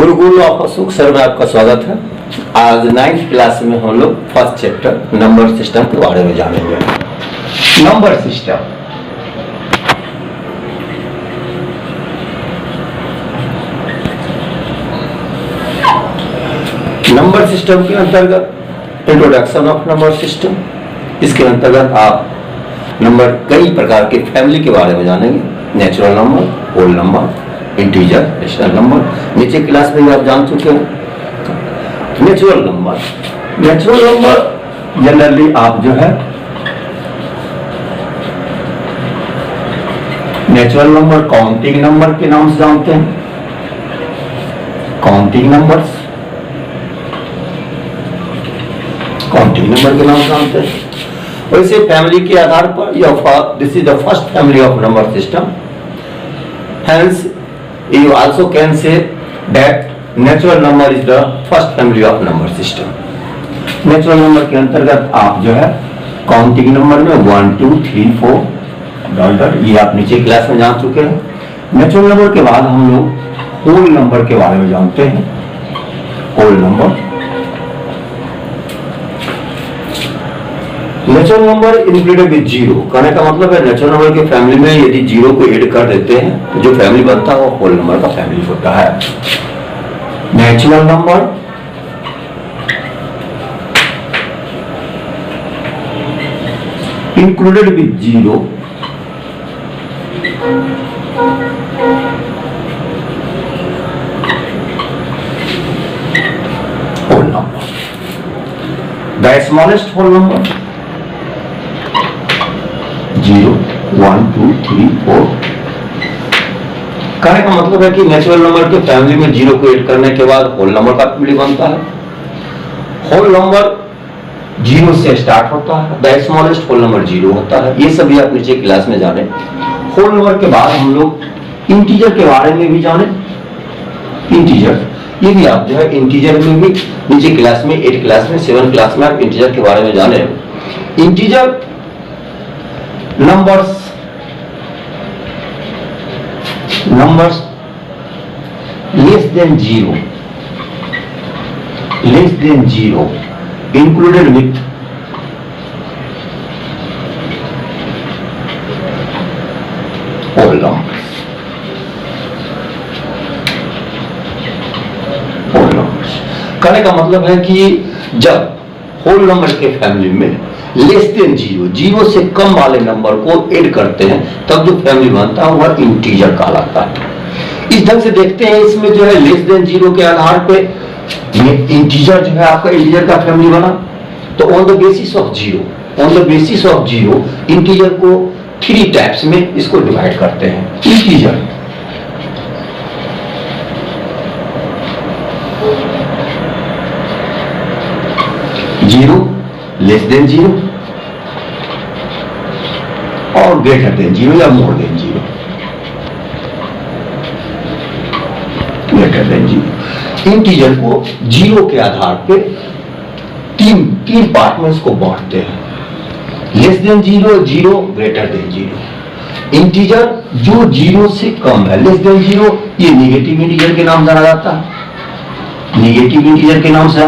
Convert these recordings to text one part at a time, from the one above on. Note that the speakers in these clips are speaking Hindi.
गुरुकुल ऑफ अशोक सर में आपका स्वागत है। आज 9th क्लास में हम लोग फर्स्ट चैप्टर नंबर सिस्टम के बारे में जानेंगे। नंबर सिस्टम के अंतर्गत इंट्रोडक्शन ऑफ नंबर सिस्टम, इसके अंतर्गत आप नंबर कई प्रकार के फैमिली के बारे में जानेंगे। Natural number, whole number, integer, rational number. नीचे क्लास में आप जान चुके हैं। नेचुरल नंबर जनरली आप जो है नेचुरल नंबर काउंटिंग नंबर के नाम से जानते हैं। काउंटिंग नंबर के नाम से जानते हैं। वैसे फैमिली के आधार पर this is the first family of number system. Hence, you also can say that natural number is the first family of number system. Natural number के अंतर्गत आप जो है काउंटिंग नंबर में 1 2 3 4 डॉट ये आप नीचे क्लास में जान चुके हैं। नेचुरल नंबर के बाद हम लोग होल नंबर के बारे में जानते हैं। Whole number natural number included with zero. कहने का मतलब है नेचुरल नंबर के फैमिली में यदि जीरो को ऐड कर देते हैं तो जो फैमिली बनता है वो होल नंबर का फैमिली होता है। Natural number included with zero whole number. The smallest whole number 0 1 2 3 4। कहने का मतलब है कि नेचुरल नंबर के फैमिली में जीरो को ऐड करने के बाद होल नंबर का फैमिली बनता है। होल नंबर जीरो से स्टार्ट होता है। द स्मॉलेस्ट होल नंबर 0 होता है। ये सभी आप नीचे क्लास में जाने। होल नंबर के बाद हम लोग इंटीजर के बारे में भी जाने। इंटीजर ये भी आप जो है इंटीजर में भी नीचे क्लास में 8 क्लास में 7 क्लास में आप इंटीजर के बारे में जाने। Integer numbers less than zero included with whole numbers। कहने का मतलब है कि जब होल नंबर के फैमिली में लेस देन जीरो से कम वाले नंबर को ऐड करते हैं तब जो फैमिली बनता है वह इंटीजर कहलाता है। इस ढंग से देखते हैं इसमें जो है लेस देन जीरो के आधार पे इंटीजर जो है आपका इंटीजर का फैमिली बना। तो on the basis of zero integer को 3 टाइप्स में इसको डिवाइड करते हैं। इंटीजर 0 लेस देन 0 और ग्रेटर देन 0 या more than 0। Greater than 0 integer को 0 के आधार पे तीन पार्ट में इसको बांटते हैं। Less than 0 greater than 0। Integer जो 0 से कम है लेस देन 0 ये निगेटिव इंटीजर के नाम जाना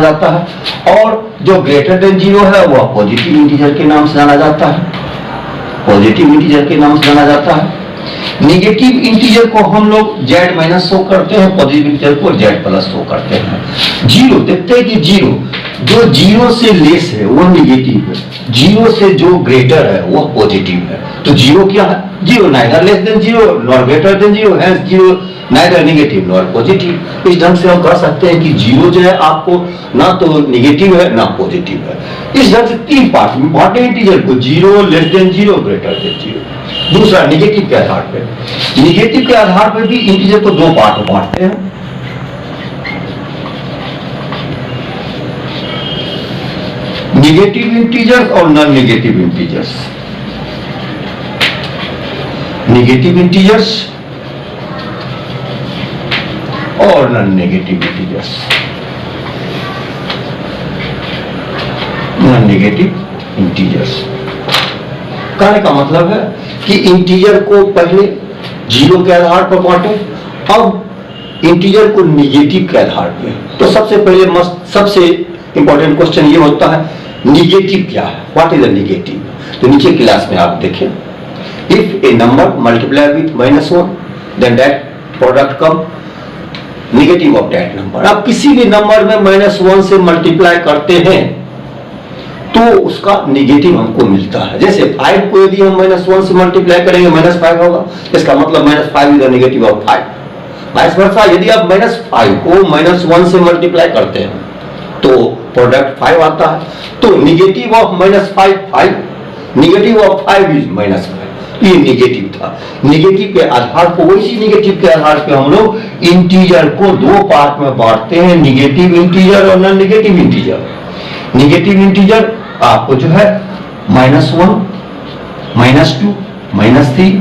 जाता है। और जो ग्रेटर देन 0 है वह पॉजिटिव इंटीजर के नाम से जाना जाता है। निगेटिव इंटीजर को हम लोग Z माइनस शो करते हैं, पॉजिटिव इंटीजर को Z प्लस शो करते हैं। जीरो देखते हैं कि जो 0 से लेस है वह निगेटिव है, 0 से जो ग्रेटर है वह पॉजिटिव है। तो 0 क्या है? 0 neither less than 0 nor greater than 0, hence 0 neither negative nor positive. इस ढंग से हम कह सकते हैं कि 0 जो है आपको ना तो नेगेटिव है ना पॉजिटिव है। इस ढंग से 3 पार्ट में बांटे इंटीजर को, 0 लेस देन 0 ग्रेटर देन 0। दूसरा निगेटिव के आधार पर भी इंटीजर को 2 पार्ट में बांटते हैं। निगेटिव इंटीजर्स और non negative integers. Negative integers और non negative integers. Non negative integers कहने का मतलब है कि इंटीजर को पहले 0 के आधार पर बांटे, अब इंटीजर को निगेटिव के आधार पे। तो सबसे पहले सबसे इंपॉर्टेंट क्वेश्चन ये होता है निगेटिव क्या है, व्हाट इज द निगेटिव। तो नीचे क्लास में आप देखें, if a number multiply with -1 then that product come negative of that number. आप किसी भी नंबर में -1 से मल्टीप्लाई करते हैं तो उसका नेगेटिव हमको मिलता है। जैसे 5 को यदि हम -1 से मल्टीप्लाई करेंगे -5 होगा, इसका मतलब -5 is the negative of 5। Vice versa यदि आप -5 को -1 से मल्टीप्लाई करते हैं तो प्रोडक्ट 5 आता है। तो negative of -5 5, negative of 5 is -5। ये नेगेटिव था। नेगेटिव के आधार पर, वैसी नेगेटिव के आधार पे हम लोग इंटीजर को दो पार्ट में बांटते हैं, नेगेटिव इंटीजर और non negative integer. Negative integer आपको जो है -1, -2, -3।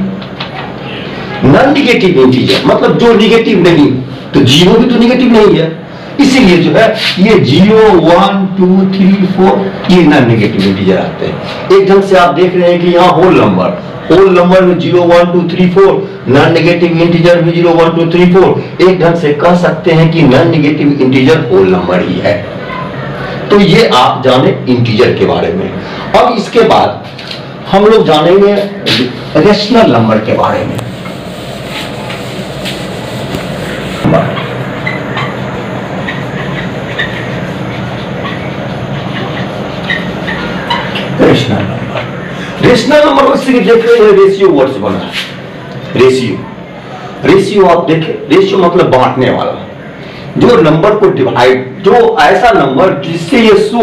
नॉन नेगेटिव इंटीजर मतलब जो नेगेटिव नहीं, तो 0 भी तो नेगेटिव नहीं है, इसीलिए जो है ये 0, 1, 2, 3, 4 ये नॉन नेगेटिव इंटीजर आते हैं। एक ढंग से आप देख रहे हैं कि यहाँ होल नंबर में 0, 1, 2, 3, 4, नॉन नेगेटिव इंटीजर भी 0, 1, 2, 3, 4। एक ढंग से कह सकते हैं कि non negative integer whole number ही है। तो ये आप जाने इंटीजर के बारे में। अब इसके बाद हम लोग जानेंगे रेशनल नंबर के बारे में। रेशनल नंबर उससे देख रहे हैं, रेशियो वर्ड से बना है। रेशियो आप देखें, रेशियो मतलब बांटने वाला, जो नंबर को डिवाइड, जो ऐसा नंबर जिससे ये शो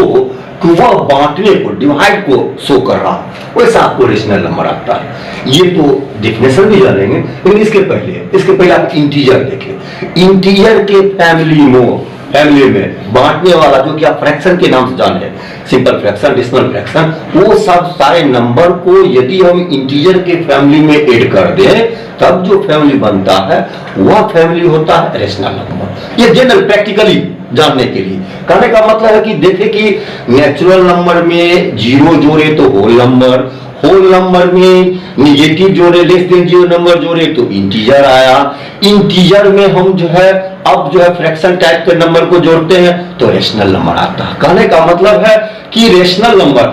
कि वह बांटने को, डिवाइड को शो कर रहा, वैसा आपको रेशनल नंबर आता है। ये तो डेफिनेशन भी जानेंगे, लेकिन इसके पहले आप इंटीजर देखें। इंटीजर के फैमिली में बांटने वाला, जो कि आप फ्रैक्शन के नाम से जाने, सिंपल फ्रैक्शन, डेसिमल फ्रैक्शन, वो सब सारे नंबर को यदि हम इंटीजर के फैमिली में ऐड कर दें तब जो फैमिली बनता है वह फैमिली होता है रेशनल नंबर। ये जनरल प्रैक्टिकली जानने के लिए कहने का मतलब है कि देखें कि नेचुरल नंबर में 0 जोड़े तो होल नंबर में निगेटिव जोड़े, लेस देन 0 नंबर जोड़े तो इंटीजर आया। इंटीजर में हम जो है अब जो है फ्रैक्शन टाइप के नंबर को जोड़ते हैं तो रेशनल नंबर आता है। कहने का मतलब है कि rational number,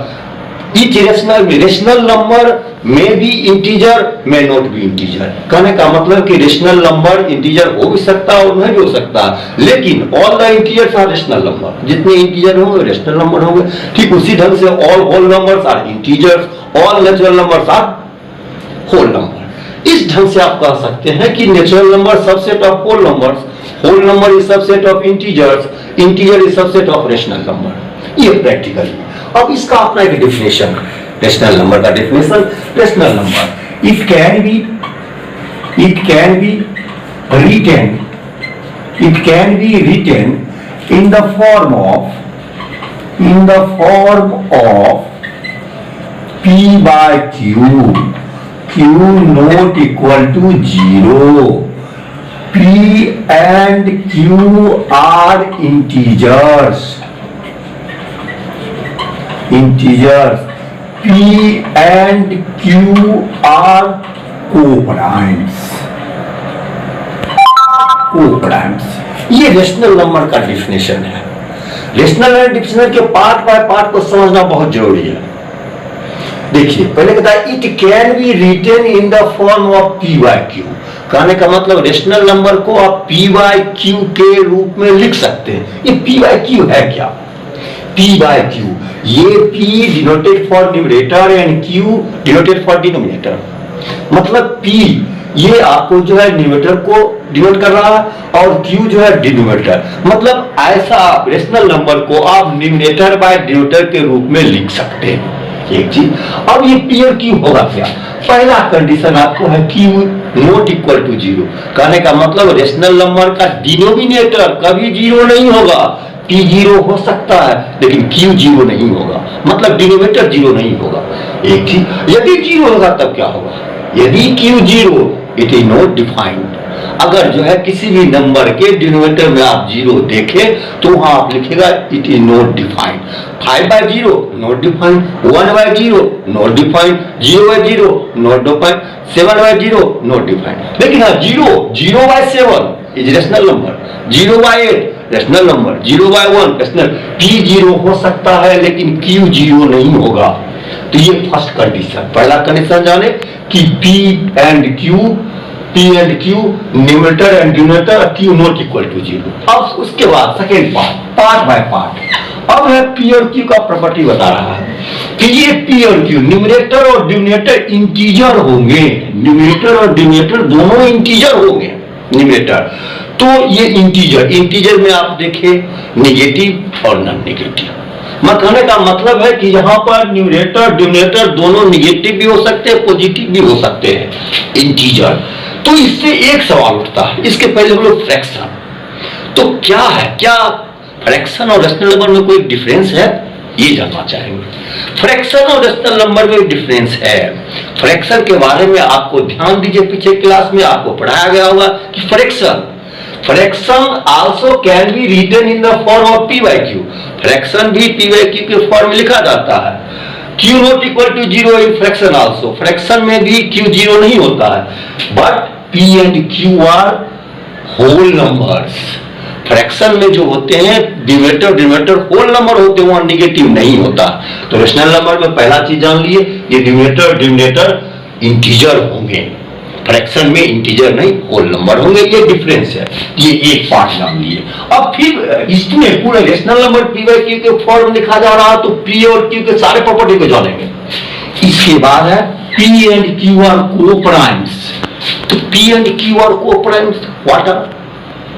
etch rational number में भी इंटीजर, में नॉट भी इंटीजर। कहने का मतलब कि रेशनल नंबर इंटीजर हो भी सकता है और नहीं भी हो सकता, लेकिन all the integers are rational number. जितने इंटीजर होंगे रेशनल नंबर होंगे। ठीक उसी ढंग से all whole numbers are integers, all natural numbers are whole number. इस ढंग से आप कह सकते हैं कि natural number subset of whole numbers, whole number is subset of integers, integer is subset of rational number. ये प्रैक्टिकली। अब इसका अपना एक डेफिनेशन, रेशनल नंबर का definition. Rational number it can be written in the form of P by Q not equal to 0. P and Q are integers. P and Q are co-primes. ये रेशनल नंबर का डिफिनेशन है। रेशनल डिफिनेशन के पार्ट बाय पार्ट को समझना बहुत जरूरी है। देखिए पहले कहता है it can be written in the form of P by Q। कहने का मतलब रेशनल नंबर को आप P by Q के रूप में लिख सकते हैं। ये P by Q है क्या? P by Q, ये P denoted for numerator and Q denoted for denominator. मतलब P ये आपको जो है न्यूमरेटर को डिनोट कर रहा है और Q जो है डिनोमिनेटर। मतलब ऐसा रेशनल नंबर को आप न्यूमरेटर बाय डिनोमिनेटर के रूप में लिख सकते हैं। एक चीज। अब ये P और Q होगा क्या? पहला कंडीशन आपको है Q नॉट इक्वल टू 0। कहने का मतलब रेशनल नंबर का डिनोमिनेटर कभी 0 नहीं होगा। P 0 हो सकता है लेकिन Q 0 नहीं होगा, मतलब डिनोमिनेटर 0 नहीं होगा। एक चीज, यदि 0 होगा तब क्या होगा? यदि Q 0 it is not defined. अगर जो है किसी भी नंबर के डिनोमिनेटर में आप 0 देखें तो वहां आप लिखेगा it is not defined. 5 by 0 not defined, 1 by 0 not defined, 0 by 0 not defined, 7 by 0 not defined. लेकिन हाँ 0 by 7 is rational number, 0/8 rational number, 0/1 rational. P 0 हो सकता है लेकिन Q 0 नहीं होगा। तो ये फर्स्ट कंडीशन, पहला कंडीशन जाने कि P and Q numerator and denominator Q not equal to 0। अब उसके बाद सेकेंड पार्ट बाय पार्ट। अब है P और Q का प्रॉपर्टी बता रहा है कि ये P और Q न्यूमरेटर और डिनोमिनेटर इंटीजर होंगे, न्यूमरेटर और डिनोमिनेटर दोनों इंटीजर होंगे न्यूमरेटर। तो ये इंटीजर में आप देखें नेगेटिव और नॉन नेगेटिव। मैं कहने का मतलब है कि यहाँ पर न्यूमरेटर डिनोमिनेटर दोनों नेगेटिव भी हो सकते हैं, पॉजिटिव भी हो सकते हैं, इंटीजर। तो इससे एक सवाल उठता है, इसके पहले हम लोग फ्रैक्शन। तो क्या है, क्या फ्रैक्शन और रेशनल नंबर में कोई डिफरेंस है, ये जानना चाहेंगे। फ्रैक्शन और रेशनल नंबर में डिफरेंस है। फ्रैक्शन के बारे में आपको ध्यान दीजिए, पीछे क्लास में आपको पढ़ाया गया होगा कि fraction also can be written in the form of P/Q। Fraction भी P/Q के फॉर्म में लिखा जाता है। Q not equal to 0 in fraction also, fraction में भी Q 0 नहीं होता है। But P and Q are whole numbers. Fraction में जो होते हैं डिनोमिनेटर होल नंबर होते हैं, वहां नेगेटिव नहीं होता। तो रेशनल नंबर में पहला चीज जान लिए, ये डिनोमिनेटर इंटीजर होंगे, फ्रैक्शन में इंटीजर नहीं होल नंबर होंगे, ये डिफरेंस है। ये एक पार्ट जान लिए। अब फिर इसमें पूरे रेशनल नंबर P/Q के फॉर्म लिखा जा रहा है, तो P और Q के सारे प्रॉपर्टी को जानेंगे। इसके बाद है P and Q are coprimes. तो P and Q are coprimes, what are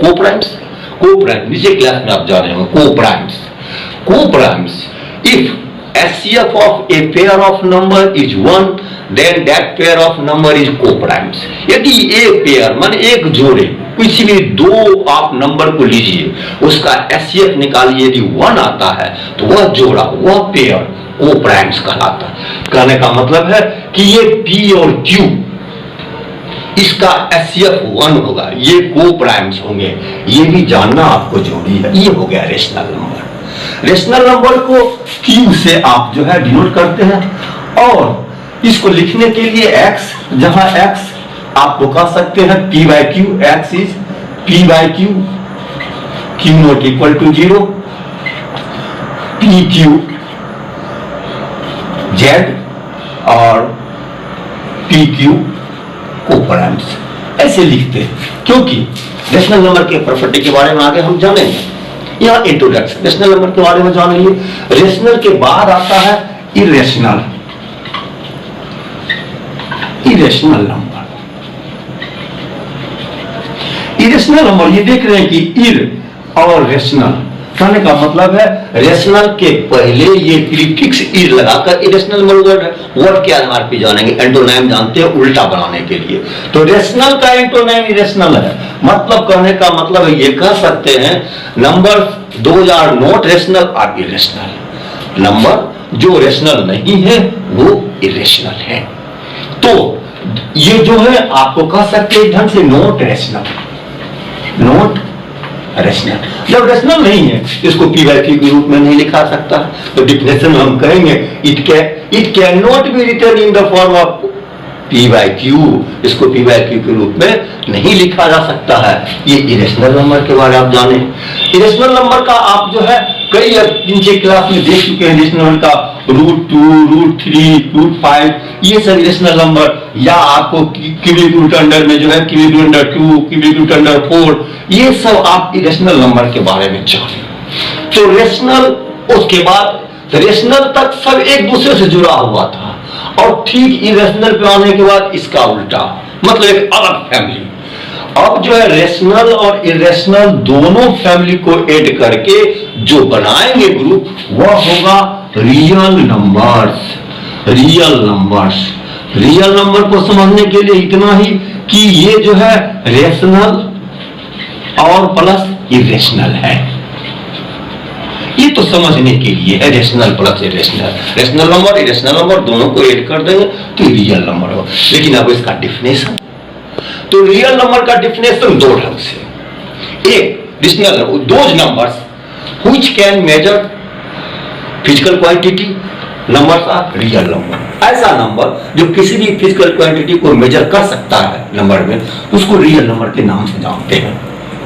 coprimes? Coprime नीचे क्लास में आप जाने होंगे। Coprimes if HCF of a pair of number is 1, then that pair of number is coprimes। यदि एक पेयर मान एक जोड़े किसी भी दो आप नंबर को लीजिए, उसका HCF निकालिए, यदि 1 आता है तो वह जोड़ा, वह पेयर कोप्राइम्स कहलाता है। कहने का मतलब है कि ये P और Q इसका HCF 1 होगा, ये कोप्राइम्स होंगे। ये भी जानना आपको जरूरी है। ये हो गया रेशनल नंबर। रेशनल नंबर को Q से आप जो है डिनोट करते हैं, और इसको लिखने के लिए X, जहां X आपको कह सकते हैं P/Q, X is P/Q, Q not equal to 0, PQ Z और PQ कोप्राइम्स, ऐसे लिखते हैं। क्योंकि रेशनल नंबर के प्रॉपर्टी के बारे में आगे हम जानेंगे। यहाँ इंट्रोडक्शन, रेशनल नंबर के बारे में जान लीजिए। रेशनल के बाद आता है इरेशनल नंबर। इरेशनल नंबर, ये देख रहे हैं कि इर और रेशनल, कहने का मतलब है रेशनल के पहले ये प्रीफिक्स इर लगाकर इरेशनल वर्ड के आधार पे जानेंगे। एंटोनाइम जानते हैं उल्टा बनाने के लिए। तो रेशनल का एंटोनाइम इरेशनल है। मतलब कहने का मतलब है, ये कह सकते हैं number those are not rational और इरेशनल। नंबर जो रेशनल नहीं है वो इरेशनल है। तो ये जो है आपको कह सकते हैं ढंग से नॉट रेशनल। जब रेशनल नहीं है इसको P/Q के रूप में नहीं लिखा सकता। तो डिफिनेशन में हम कहेंगे it can not be written in the form of P/Q। इसको P/Q के रूप में नहीं लिखा जा सकता है। ये इरेशनल नंबर के बारे में आप जाने। इरेशनल नंबर का आप जो है कई नीचे क्लास में देख चुके हैं। इरेशनल नंबर का √2, √3, √5, ये सब इरेशनल नंबर, या आपको क्यूबिक रूट अंडर में जो है cubic root under 2, cubic root under 4, ये सब आप इरेशनल नंबर के बारे में जाने। तो रेशनल, उसके बाद रेशनल तक सब एक दूसरे से जुड़ा हुआ था, और ठीक इरेशनल पे आने के बाद इसका उल्टा, मतलब एक अलग फैमिली। अब जो है रेशनल और इरेशनल दोनों फैमिली को ऐड करके जो बनाएंगे ग्रुप, वह होगा रियल नंबर को समझने के लिए इतना ही कि ये जो है रेशनल और प्लस इरेशनल है। ये तो समझने के लिए है, rational plus irrational. Rational number irrational number दोनों को ऐड कर देंगे तो रियल नंबर होगा। लेकिन अब इसका डिफिनेशन, तो रियल नंबर का डिफिनेशन दो ढंग से। एक rational, those numbers which can measure physical quantity, numbers are real number. ऐसा नंबर जो किसी भी फिजिकल क्वांटिटी को मेजर कर सकता है नंबर में, उसको रियल नंबर के नाम से जानते हैं।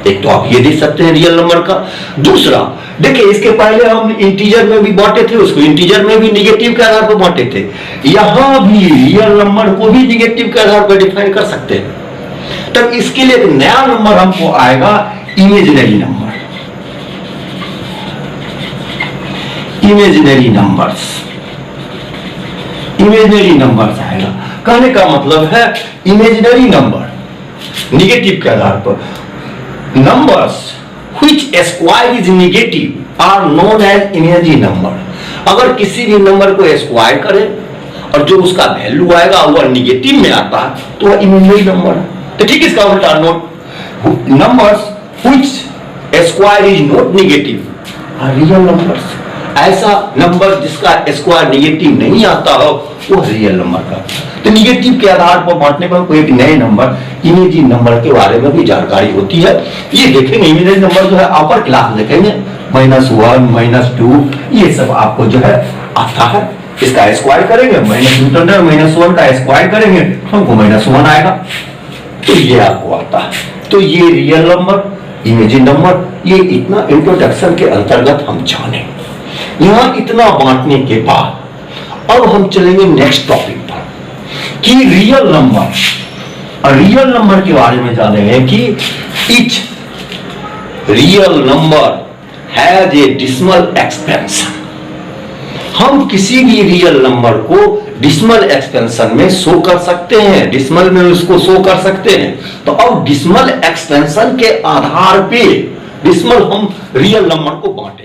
एक तो आप ये देख सकते हैं रियल नंबर का। दूसरा देखिए, इसके पहले हम इंटीजर में भी बांटे थे उसको, इंटीजर में भी निगेटिव के आधार पर बांटे थे, यहां भी रियल नंबर को भी निगेटिव के आधार पर डिफाइन कर सकते हैं। तब इसके लिए एक नया नंबर हमको आएगा, imaginary number. Imaginary numbers, imaginary numbers आएगा। कहने का मतलब है इमेजिनरी नंबर निगेटिव के आधार पर, numbers which square is negative are known as imaginary number. अगर किसी भी नंबर को स्क्वायर करें और जो उसका वैल्यू आएगा वह निगेटिव में आता है तो वह इमेजिनरी नंबर है। तो ठीक इसका उल्टा note, numbers which square is not negative are real numbers. ऐसा नंबर जिसका स्क्वायर नेगेटिव नहीं आता हो वो रियल नंबर का। तो निगेटिव के आधार पर बांटने पर कोई एक नए नंबर इमेजिनरी नंबर के बारे में भी जानकारी होती है। ये देखेंगे इमेजिनरी नंबर जो है अपर क्लास देखेंगे, -1 -2 ये सब आपको जो है आता है। इसका स्क्वायर करेंगे -1 का स्क्वायर करेंगे हमको -1 आएगा, तो ये आपको आता है। तो ये रियल नंबर, इमेजिनरी नंबर, ये इतना इंट्रोडक्शन के अंतर्गत हम जाने। यहां इतना बांटने के बाद अब हम चलेंगे नेक्स्ट टॉपिक पर कि रियल नंबर, और रियल नंबर के बारे में जानेंगे कि etch real number has a decimal expansion. हम किसी भी रियल नंबर को डेसिमल एक्सपेंशन में शो कर सकते हैं, डेसिमल में उसको शो कर सकते हैं। तो अब डेसिमल एक्सपेंशन के आधार पे डेसिमल हम रियल नंबर को बांटे।